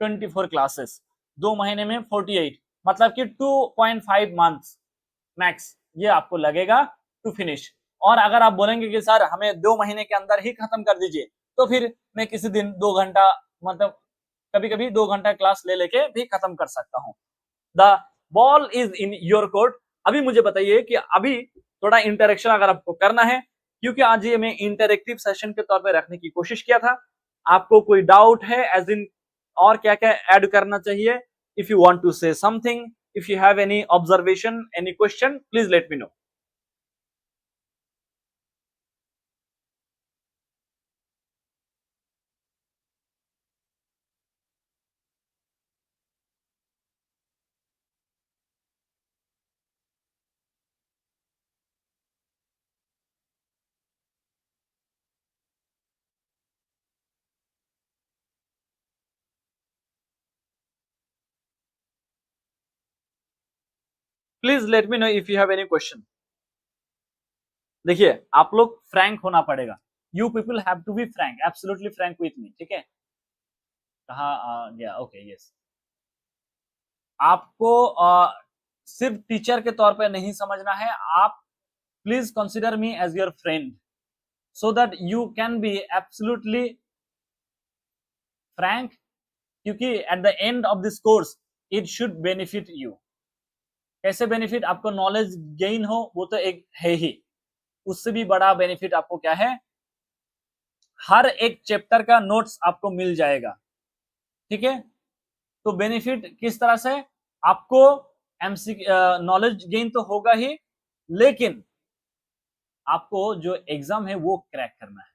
24 क्लासेस, 2 महीने में 48, मतलब कि 2.5 मंथ्स मैक्स ये आपको लगेगा टू फिनिश। और अगर आप बोलेंगे कि सर हमें 2 महीने के अंदर ही खत्म कर दीजिए, तो फिर मैं किसी दिन 2 घंटा, मतलब कभी कभी 2 घंटा क्लास ले लेके भी खत्म कर सकता हूँ। The ball is in your court. अभी मुझे बताइए कि अभी थोड़ा इंटरेक्शन अगर आपको करना है, क्योंकि आज ये मैं इंटरेक्टिव सेशन के तौर पे रखने की कोशिश किया था। आपको कोई डाउट है एज इन और क्या क्या ऐड करना चाहिए, if you want to say something, if you have any observation, any question, please let me know. Please let me know if you have any question. देखिए, आप लोग फ्रैंक होना पड़ेगा। You people have to be frank, absolutely frank with me, ठीक है। कहा गया, okay yes. आपको सिर्फ टीचर के तौर पे नहीं समझना है, आप please consider me as your friend so that you can be absolutely frank, क्योंकि at the end of this course it should benefit you। कैसे बेनिफिट? आपको नॉलेज गेन हो वो तो एक है ही, उससे भी बड़ा बेनिफिट आपको क्या है, हर एक चैप्टर का नोट्स आपको मिल जाएगा, ठीक है। तो बेनिफिट किस तरह से? आपको एमसी नॉलेज गेन तो होगा ही, लेकिन आपको जो एग्जाम है वो क्रैक करना है।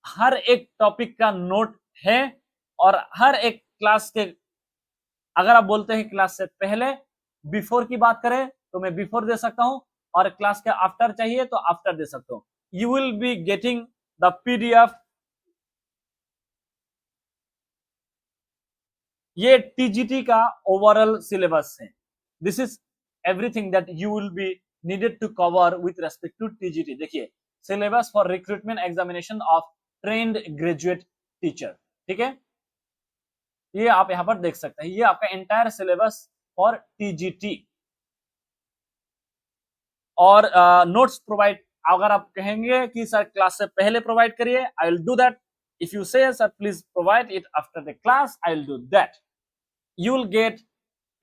हर एक टॉपिक का नोट है, और हर एक क्लास के, अगर आप बोलते हैं क्लास से पहले बिफोर की बात करें तो मैं बिफोर दे सकता हूं, और क्लास के आफ्टर चाहिए तो आफ्टर दे सकता हूं। You will be getting the PDF. ये टीजीटी का ओवरऑल सिलेबस है। This is everything that you will be needed to cover with respect to TGT. देखिए, syllabus for recruitment examination of trained graduate teacher, ठीक है। ये आप यहां पर देख सकते हैं, ये आपका एंटायर सिलेबस फॉर टीजीटी। और नोट्स प्रोवाइड, अगर आप कहेंगे कि सर क्लास से पहले प्रोवाइड करिए, I will do that. If you say sir please provide it after the class, I will do that. You will get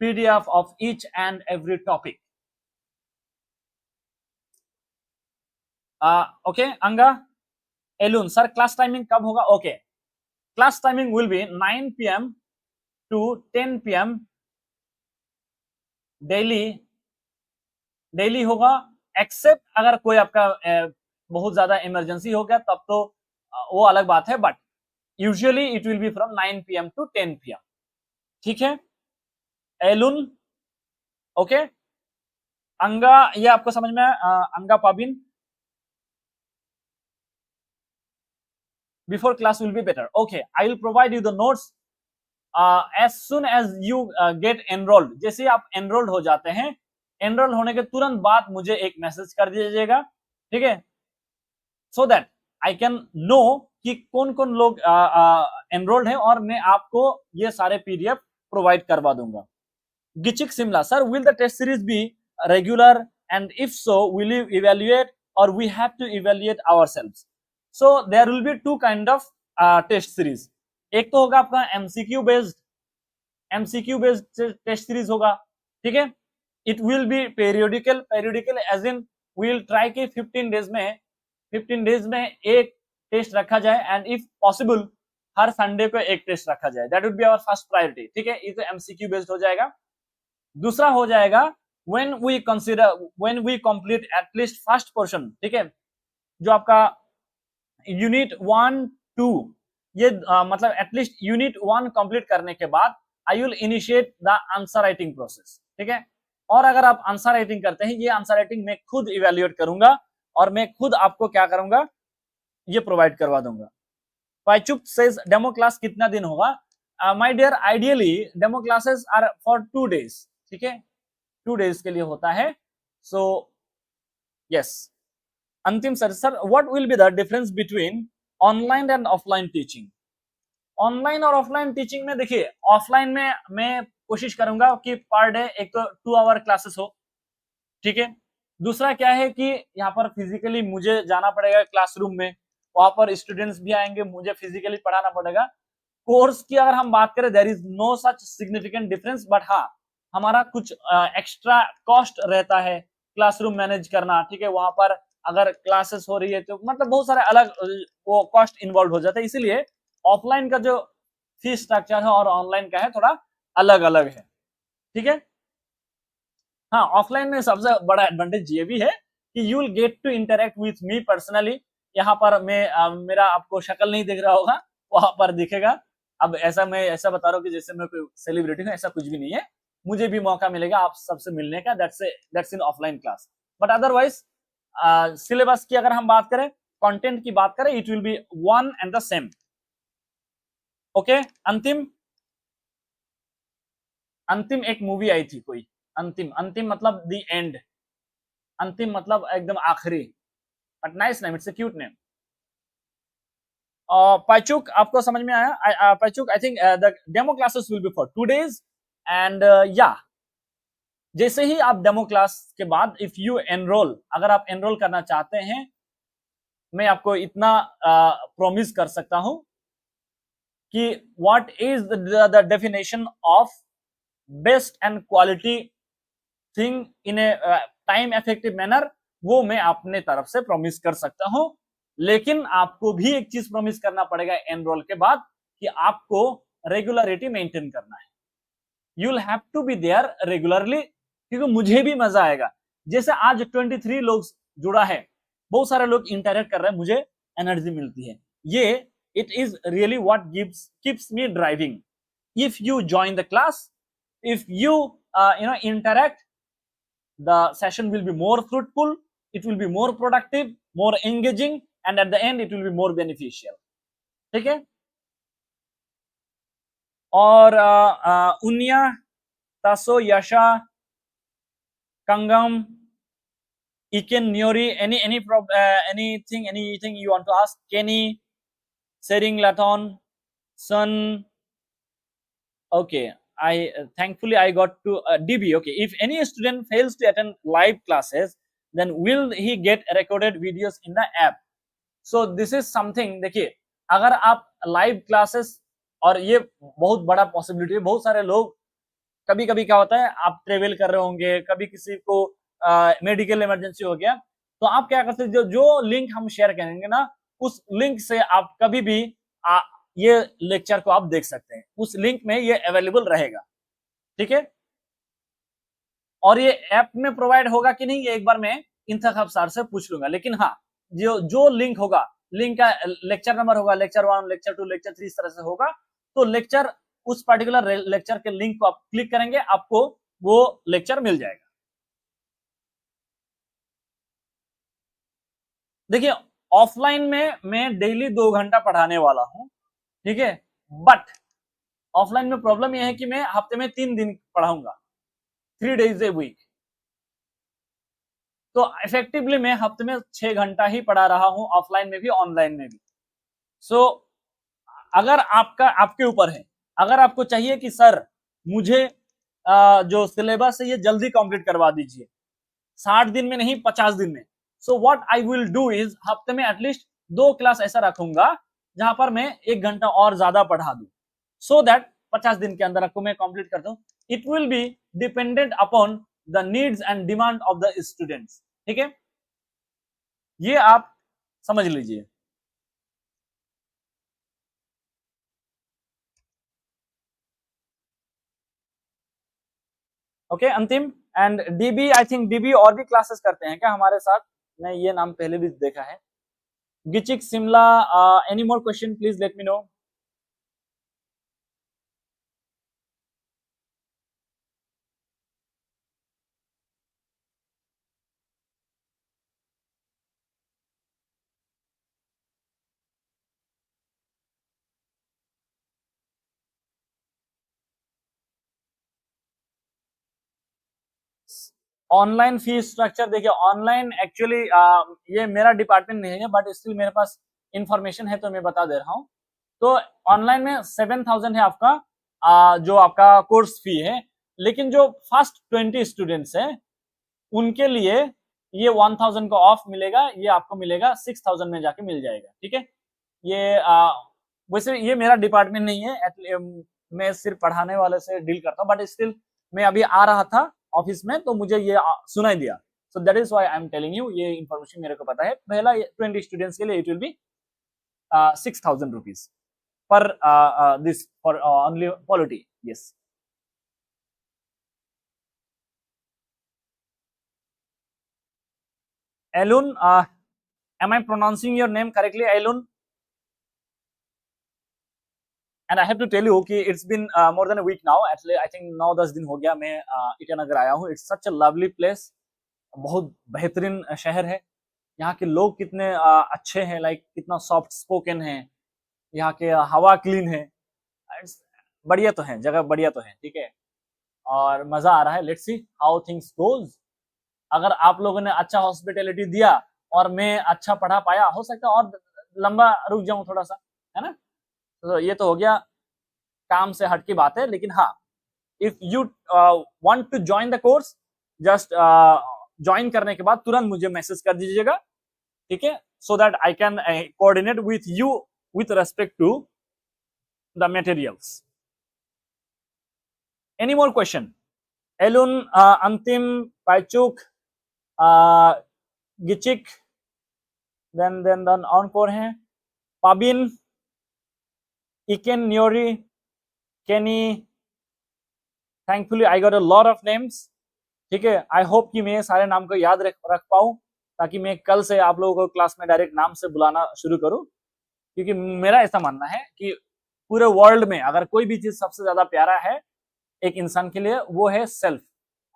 PDF of each and every topic. Okay Anga, Elun sir class timing कब होगा? Okay, class timing will be 9 PM to 10 PM daily होगा, except अगर कोई आपका बहुत ज्यादा emergency हो गया तब तो वो अलग बात है, but usually it will B from 9 PM to 10 PM, ठीक है। एलुन ओके, अंगा ये आपको समझ में Anga Pabin, before class will be better. Okay, I will provide you the notes as soon as you get enrolled. जैसे आप एनरोल्ड हो जाते हैं, एनरोल होने के तुरंत बाद मुझे एक मैसेज कर दीजिएगा, ठीक है, so that I can know कि कौन कौन लोग एनरोल्ड हैं, और मैं आपको ये सारे पीडीएफ प्रोवाइड करवा दूंगा। Gichik Shimla sir, will the test series be regular, and if so will you evaluate or we have to evaluate ourselves? So there will be two kind of test series. एक तो होगा आपका एमसीक्यू बेस्ड टेस्ट सीरीज होगा, ठीक है। It will be periodical as in will try कि 15 days में एक टेस्ट रखा जाए, एंड इफ पॉसिबल हर संडे को एक टेस्ट रखा जाए। That would be our first priority, ठीक है। ये तो एमसीक्यू बेस्ड हो जाएगा। दूसरा हो जाएगा when we complete at least first portion, ठीक है, जो आपका यूनिट 1 2, ये मतलब एटलीस्ट यूनिट 1 कंप्लीट करने के बाद I will initiate the answer writing process, ठीक है। और अगर आप आंसर राइटिंग करते हैं, ये आंसर राइटिंग मैं खुद इवेल्युएट करूंगा, और मैं खुद आपको क्या करूंगा, ये प्रोवाइड करवा दूंगा। पाइचुप सेज डेमो क्लास कितना दिन होगा? My dear, ideally demo classes are for 2 days, ठीक है, 2 days के लिए होता है। सो यस, अंतिम sir what will be the difference between online and offline teaching? Online और ऑफलाइन टीचिंग में देखिए, ऑफलाइन में मैं कोशिश करूंगा कि पर डे एक तो 2 आवर क्लासेस हो, ठीक है। दूसरा क्या है कि यहाँ पर फिजिकली मुझे जाना पड़ेगा क्लासरूम में, वहां पर स्टूडेंट्स भी आएंगे, मुझे फिजिकली पढ़ाना पड़ेगा। कोर्स की अगर हम बात करें, there is no such significant difference, but हाँ, हमारा कुछ एक्स्ट्रा कॉस्ट रहता है क्लासरूम मैनेज करना, ठीक है। वहां पर अगर क्लासेस हो रही है तो मतलब बहुत सारे अलग वो कॉस्ट इन्वॉल्व हो जाता है, इसीलिए ऑफलाइन का जो फीस स्ट्रक्चर है और ऑनलाइन का है थोड़ा अलग अलग है, ठीक है। हाँ, ऑफलाइन में सबसे बड़ा एडवांटेज ये भी है कि you will get to interact with me personally. यहाँ पर मैं मेरा आपको शक्ल नहीं दिख रहा होगा, वहां पर दिखेगा। अब ऐसा मैं ऐसा बता रहा हूँ कि जैसे मैं कोई सेलिब्रिटी हूँ, ऐसा कुछ भी नहीं है। मुझे भी मौका मिलेगा आप सबसे मिलने का, that's in offline class. But otherwise syllabus की अगर हम बात करें, कंटेंट की बात करें, it will B one and the same, okay. अंतिम एक मूवी आई थी कोई, अंतिम मतलब द एंड, अंतिम मतलब एकदम आखिरी, but nice name, it's a cute name. Paichuk आपको समझ में आया? Paichuk, I think the demo classes will be for 2 days and या जैसे ही आप डेमो क्लास के बाद इफ यू एनरोल, अगर आप एनरोल करना चाहते हैं, मैं आपको इतना प्रॉमिस कर सकता हूं कि what is the definition of best and quality thing in A time effective manner, वो मैं अपने तरफ से प्रॉमिस कर सकता हूं। लेकिन आपको भी एक चीज प्रॉमिस करना पड़ेगा एनरोल के बाद कि आपको रेगुलरिटी मेंटेन करना है। You will have to be there regularly, क्योंकि मुझे भी मजा आएगा। जैसे आज 23 लोग जुड़ा है, बहुत सारे लोग इंटरेक्ट कर रहे हैं, मुझे एनर्जी मिलती है। ये it is really what gives keeps me driving. If you join the class, if you interact, the session will be more fruitful, it will be more productive, more engaging, and at the end it will be more beneficial. ठीक है? और उन्या, तासो, यशा, कंगम, इकेन, Nyori, anything you want to ask? Kenny, Sering, Laton, Sun. Okay, thankfully I got to DB. Okay, if any student fails to attend live classes, then will he get recorded videos in the app? So this is something, देखिए, अगर आप live classes, और ये बहुत बड़ा possibility है, बहुत सारे लोग, कभी कभी क्या होता है, आप ट्रेवल कर रहे होंगे, कभी किसी को मेडिकल इमरजेंसी हो गया, तो आप क्या करते हैं, जो लिंक हम शेयर करेंगे ना, उस लिंक से आप कभी भी ये लेक्चर को आप देख सकते हैं, उस लिंक में ये अवेलेबल रहेगा। ठीक है? और ये ऐप में प्रोवाइड होगा कि नहीं, ये एक बार मैं इंतखाब सर से पूछ लूंगा। लेकिन हाँ, जो लिंक होगा, लिंक का लेक्चर नंबर होगा, लेक्चर 1, लेक्चर 2, लेक्चर 3, इस तरह से होगा। तो लेक्चर, उस पर्टिकुलर लेक्चर के लिंक को आप क्लिक करेंगे, आपको वो लेक्चर मिल जाएगा। देखिए, ऑफलाइन में मैं डेली 2 घंटा पढ़ाने वाला हूं, ठीक है, बट ऑफलाइन में प्रॉब्लम यह है कि मैं हफ्ते में 3 दिन पढ़ाऊंगा, 3 days ए वीक। तो इफेक्टिवली मैं हफ्ते में 6 घंटा ही पढ़ा रहा हूं, ऑफलाइन में भी ऑनलाइन में भी। सो अगर आपके ऊपर है, अगर आपको चाहिए कि सर मुझे जो सिलेबस है ये जल्दी कंप्लीट करवा दीजिए, 60 दिन में नहीं 50 दिन में, so what I will do is, हफ्ते में एटलीस्ट 2 क्लास ऐसा रखूंगा जहां पर मैं 1 घंटा और ज्यादा पढ़ा दूं, सो दैट 50 दिन के अंदर आपको मैं कंप्लीट कर दूं। It will be dependent upon the needs and demand of the students. ठीक है, ये आप समझ लीजिए। ओके, अंतिम and dB, I think dB और भी क्लासेस करते हैं क्या हमारे साथ? मैं ये नाम पहले भी देखा है। Gichik Shimla, any more question please let me know. Online fee structure, देखिए ऑनलाइन एक्चुअली ये मेरा डिपार्टमेंट नहीं है, बट स्टिल मेरे पास इंफॉर्मेशन है तो मैं बता दे रहा हूँ। तो ऑनलाइन में 7,000 है आपका, जो आपका कोर्स फी है। लेकिन जो फर्स्ट 20 स्टूडेंट्स हैं उनके लिए ये 1,000 का ऑफ मिलेगा, ये आपको मिलेगा 6,000 में जाके मिल जाएगा। ठीक है, ये वैसे ये मेरा डिपार्टमेंट नहीं है, मैं सिर्फ पढ़ाने वाले से डील करता हूँ, बट स्टिल मैं अभी आ रहा था ऑफिस में तो मुझे ये सुनाई दिया, so that is why I am telling you, ये इन्फॉर्मेशन मेरे को पता है। पहला 20 स्टूडेंट्स के लिए it will B 6,000 rupees per this for only polity. Yes, Elun, am I pronouncing your name correctly, Elun? And I have to tell you कि it's been more than a week now, actually I think 9-10 दिन हो गया मैं ईटानगर आया हूँ। It's such a lovely place, बहुत बेहतरीन शहर है। यहाँ के लोग कितने अच्छे हैं, लाइक कितना सॉफ्ट स्पोकन है, यहाँ के हवा क्लीन है, बढ़िया तो है जगह, बढ़िया तो है। ठीक है, और मजा आ रहा है। Let's see how things goes. अगर आप लोगों ने अच्छा हॉस्पिटैलिटी दिया और मैं अच्छा पढ़ा पाया, हो सकता है और लंबा रुक जाऊं थोड़ा सा, है ना। तो ये तो हो गया काम से हट की बात है, लेकिन हाँ, if you want to join the course, just join करने के बाद तुरंत मुझे मैसेज कर दीजिएगा, ठीक है, so that I can coordinate with you with respect to the materials. Any more question? Elun, Antim, Paichuk, Gichik, then encore हैं Pabin, Iken, Nyori, Kenny. Thankfully I got a lot of names. ठीक है, I hope कि मैं सारे नाम को याद रख पाऊं, ताकि मैं कल से आप लोगों को क्लास में डायरेक्ट नाम से बुलाना शुरू करूं, क्योंकि मेरा ऐसा मानना है कि पूरे वर्ल्ड में अगर कोई भी चीज सबसे ज्यादा प्यारा है एक इंसान के लिए, वो है सेल्फ।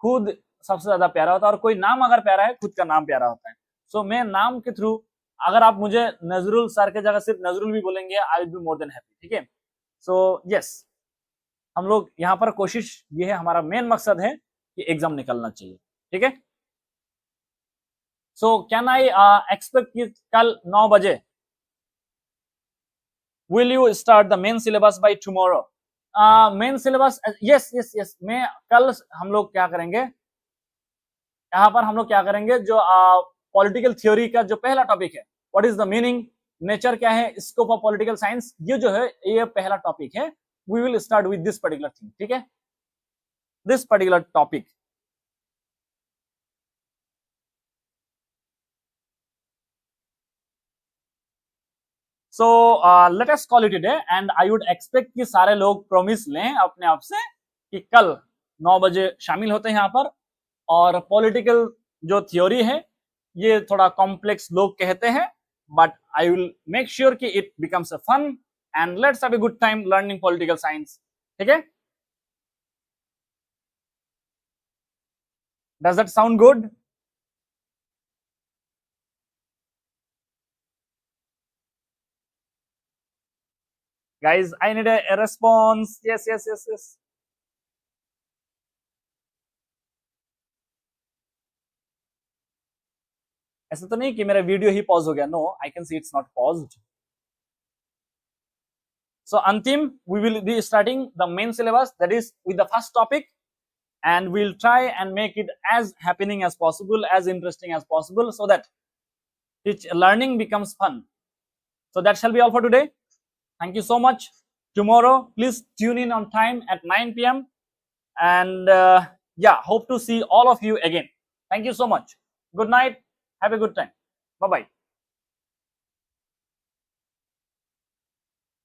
खुद सबसे ज्यादा प्यारा होता है, और कोई नाम अगर प्यारा है, खुद का नाम प्यारा होता है। सो मैं नाम के थ्रू, अगर आप मुझे नजरुल सर के जगह सिर्फ नजरुल भी बोलेंगे, I will be more than happy, ठीक है। सो यस, हम लोग यहाँ पर कोशिश, ये है हमारा मेन मकसद है कि एग्जाम निकलना चाहिए, ठीक है। सो कैन आई एक्सपेक्ट कि कल 9 बजे will you start the main syllabus by tomorrow? Main syllabus, yes yes yes, मैं कल हम लोग क्या करेंगे, यहाँ पर हम लोग क्या करेंगे, जो पॉलिटिकल थ्योरी का जो पहला टॉपिक है, what is the meaning, nature क्या है, स्कोप ऑफ पॉलिटिकल साइंस, ये जो है ये पहला टॉपिक है। We will start with this particular thing, ठीक है, this particular topic. So let us call it a day, and I would expect कि सारे लोग प्रॉमिस लें अपने आप से कि कल 9 बजे शामिल होते हैं यहाँ पर। और पॉलिटिकल जो थ्योरी है, ये थोड़ा कॉम्प्लेक्स लोग कहते हैं, but I will make sure कि it becomes a fun, and let's have a good time learning political science, ठीक है। Does that sound good? Guys, I need a response. Yes, yes, yes, yes. ऐसा तो नहीं कि मेरा video ही pause हो गया, no, I can see it's not paused. So Antim, we will be starting the main syllabus, that is with the first topic, and we'll try and make it as happening as possible, as interesting as possible, so that learning becomes fun. So that shall be all for today. Thank you so much. Tomorrow, please tune in on time at 9 p.m. and yeah, hope to see all of you again. Thank you so much. Good night. Have a good time. Bye bye.